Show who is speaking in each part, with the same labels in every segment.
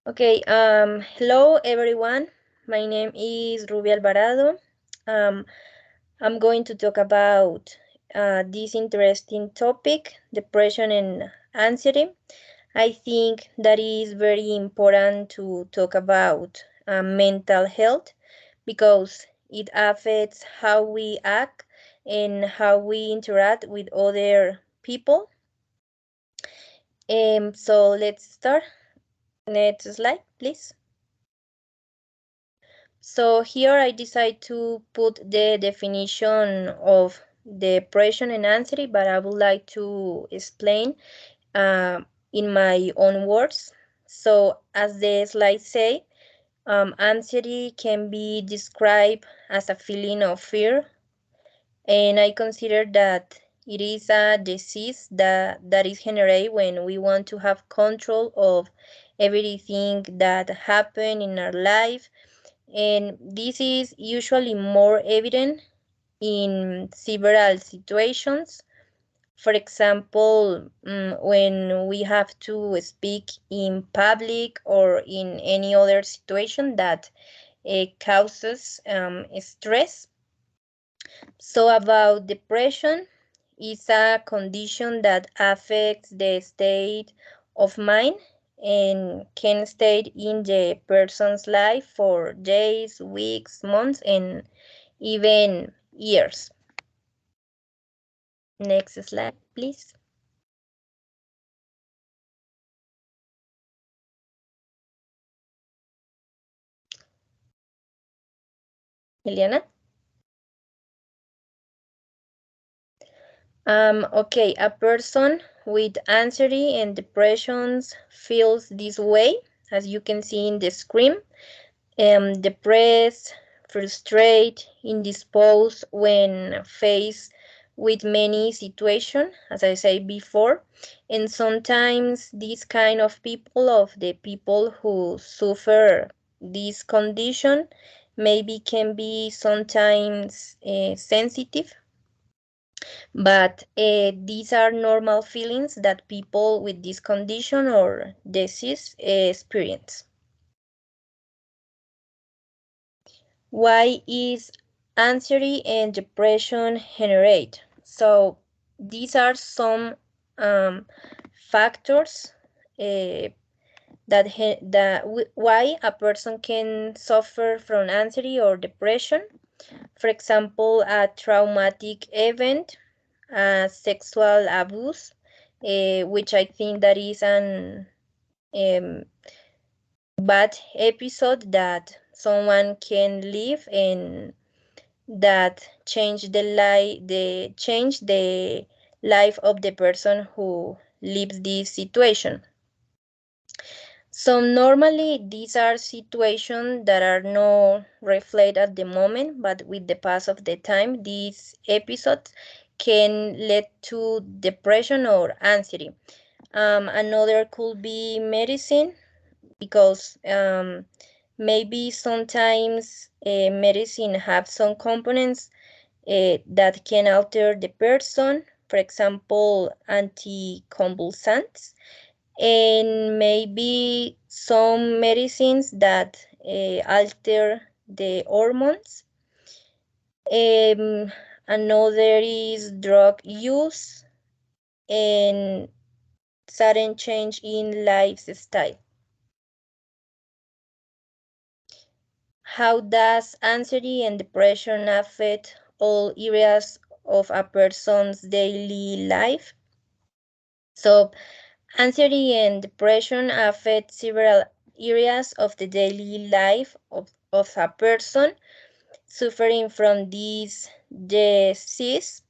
Speaker 1: Okay, hello everyone. My name is Ruby Alvarado. Um, I'm going to talk about this interesting topic, depression and anxiety. I think that is very important to talk about mental health because it affects how we act and how we interact with other people. So let's start. Next slide, please. So here I decide to put the definition of depression and anxiety, but I would like to explain uh, in my own words. So as the slides say, anxiety can be described as a feeling of fear, and I consider that it is a disease that is generated when we want to have control of everything that happen in our life, and this is usually more evident in several situations. For example, when we have to speak in public or in any other situation that causes stress. So, about depression, it's a condition that affects the state of mind and can stay in the person's life for days, weeks, months, and even years. Next slide, please. Eliana? Okay, a person with anxiety and depressions feels this way, as you can see in the screen. Depressed, frustrated, indisposed when faced with many situations, as I said before. And sometimes these kind of people, of the people who suffer this condition, maybe can be sometimes sensitive, but these are normal feelings that people with this condition or disease experience. Why is anxiety and depression generate? So these are some um, factors uh, why a person can suffer from anxiety or depression. For example, a traumatic event, sexual abuse, which I think that is an um, bad episode that someone can live and that change the life of the person who lives this situation. So normally these are situations that are not reflected at the moment, but with the pass of the time, these episodes can lead to depression or anxiety. Another could be medicine, because maybe sometimes medicine have some components that can alter the person, for example, anticonvulsants, and maybe some medicines that alter the hormones. Another is drug use and sudden change in lifestyle. How does anxiety and depression affect all areas of a person's daily life? So, anxiety and depression affect several areas of the daily life of a person suffering from this disease.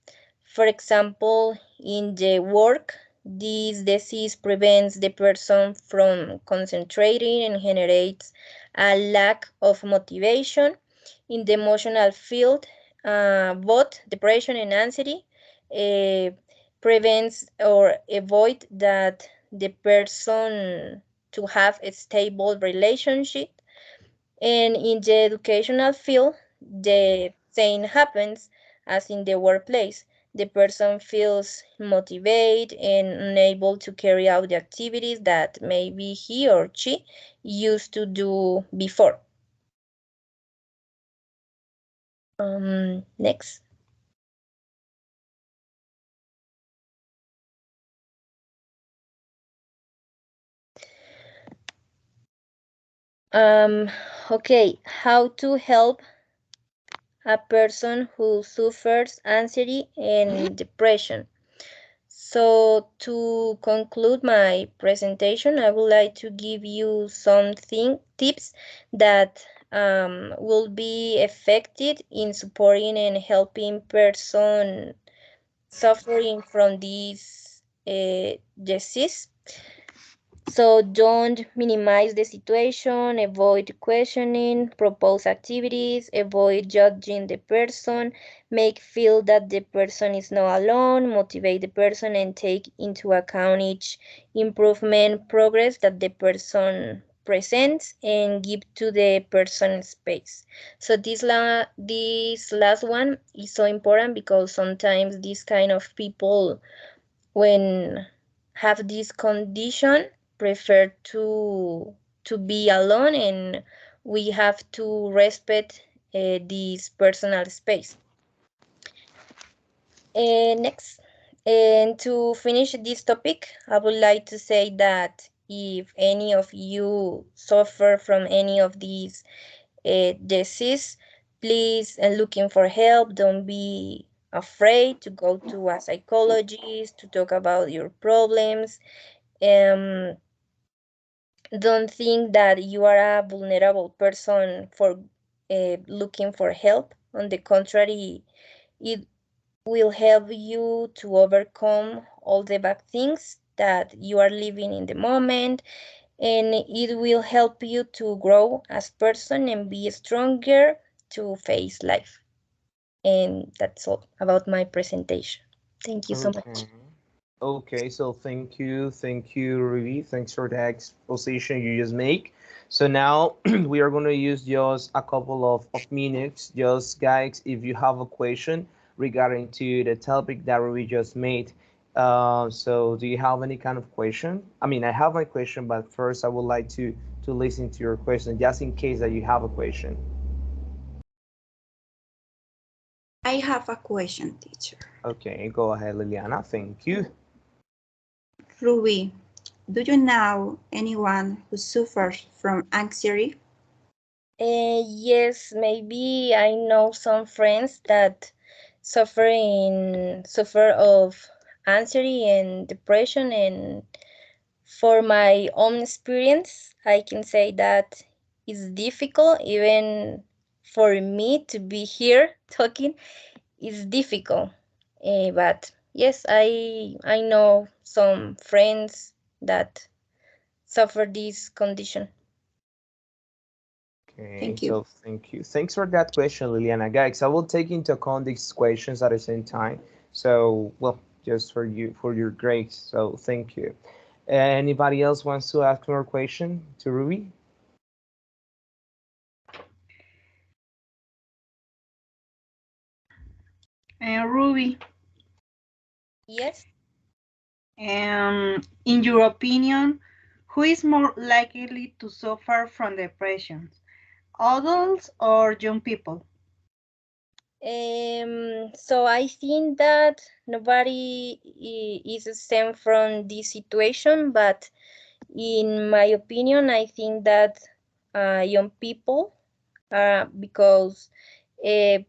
Speaker 1: For example, in the work, this disease prevents the person from concentrating and generates a lack of motivation. In the emotional field, both depression and anxiety uh, prevents or avoid that the person to have a stable relationship. And in the educational field, the same happens as in the workplace. the person feels motivated and unable to carry out the activities that maybe he or she used to do before. Next. Okay, how to help a person who suffers anxiety and depression. So to conclude my presentation, I would like to give you some tips that will be effective in supporting and helping person suffering from this disease. So don't minimize the situation, avoid questioning, propose activities, avoid judging the person, make feel that the person is not alone, motivate the person and take into account each improvement progress that the person presents and give to the person space. So this last one is so important because sometimes these kind of people when have this condition prefer to be alone and we have to respect this personal space. Next, and to finish this topic, I would like to say that if any of you suffer from any of these disease, please looking for help. Don't be afraid to go to a psychologist to talk about your problems. Um, don't think that you are a vulnerable person for looking for help. On the contrary, it will help you to overcome all the bad things that you are living in the moment, and it will help you to grow as person and be stronger to face life. And that's all about my presentation. Thank you so much.
Speaker 2: Okay. Okay, so thank you, Ruby. Thanks for the exposition you just make. So now we are going to use just a couple of minutes. Just guys, if you have a question regarding to the topic that Ruby just made, so do you have any kind of question? I mean, I have my question, but first I would like to listen to your question just in case that you have a question.
Speaker 3: I have a question, teacher.
Speaker 2: Okay, go ahead, Liliana. Thank you.
Speaker 3: Ruby, do you know anyone who suffers from anxiety?
Speaker 1: Yes, maybe I know some friends that suffer of anxiety and depression, and for my own experience, I can say that it's difficult even for me to be here talking. It's difficult, but yes, I know some friends that suffer this condition.
Speaker 2: Okay,
Speaker 3: Thank you.
Speaker 2: so thank you. Thanks for that question, Liliana. Guys, I will take into account these questions at the same time. So, well, just for you, for your grace. So, thank you. Anybody else wants to ask more question to Ruby?
Speaker 4: Ruby,
Speaker 1: Yes.
Speaker 4: in your opinion, who is more likely to suffer from depression, adults or young people?
Speaker 1: So I think that nobody is exempt from this situation, but in my opinion, I think that young people, because uh,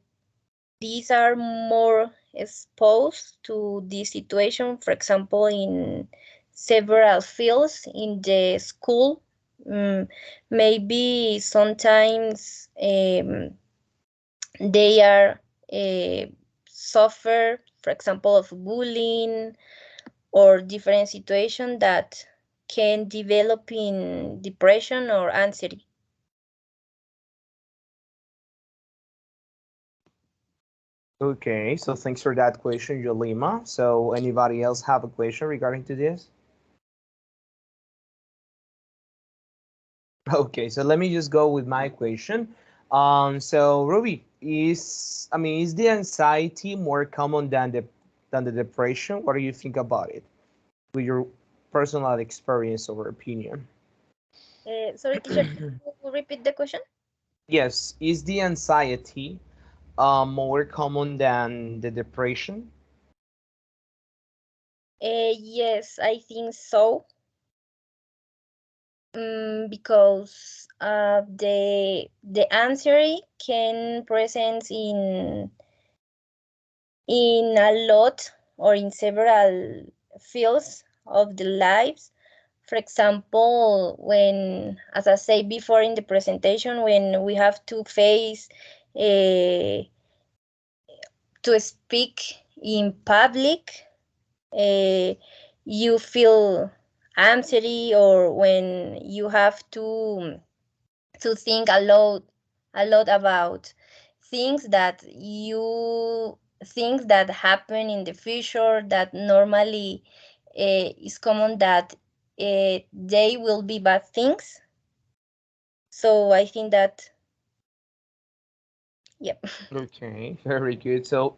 Speaker 1: these are more exposed to this situation. For example, in several fields in the school, maybe sometimes they are uh, suffer, for example, of bullying or different situation that can develop in depression or anxiety.
Speaker 2: Okay, so thanks for that question, Yolima. So, anybody else have a question regarding to this? Okay, so let me just go with my question. So Ruby, is the anxiety more common than than the depression. What do you think about it with your personal experience or opinion?
Speaker 1: Sorry, teacher, can you repeat the question?
Speaker 2: Yes, is the anxiety more common than the depression?
Speaker 1: Yes, I think so. Because the answer can present in a lot or in several fields of the lives. For example, when, as I said before in the presentation, when we have to face uh, to speak in public, uh, you feel anxiety, or when you have to think a lot about things that happen in the future, that normally is common that they will be bad things. So I think that, yep.
Speaker 2: Okay, very good. So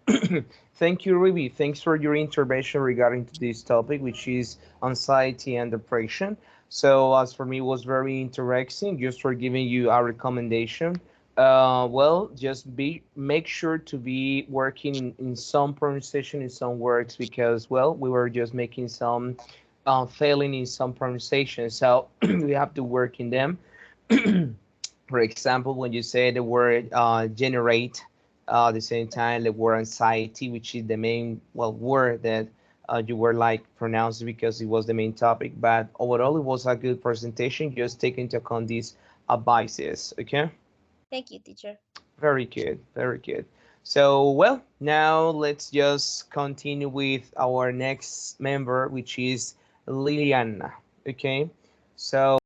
Speaker 2: thank you, Ruby. Thanks for your intervention regarding to this topic, which is anxiety and depression. So as for me, it was very interesting just for giving you a recommendation. Well, just be make sure to be working in some pronunciation in some words because, well, we were just making some failing in some pronunciation. So we have to work in them. For example, when you say the word generate, at the same time the word anxiety, which is the main well word that you were like pronounced because it was the main topic. But overall, it was a good presentation. Just take into account these advices. Okay,
Speaker 1: Thank you, teacher.
Speaker 2: very good, very good. So well, now let's just continue with our next member, which is Liliana. Okay, so.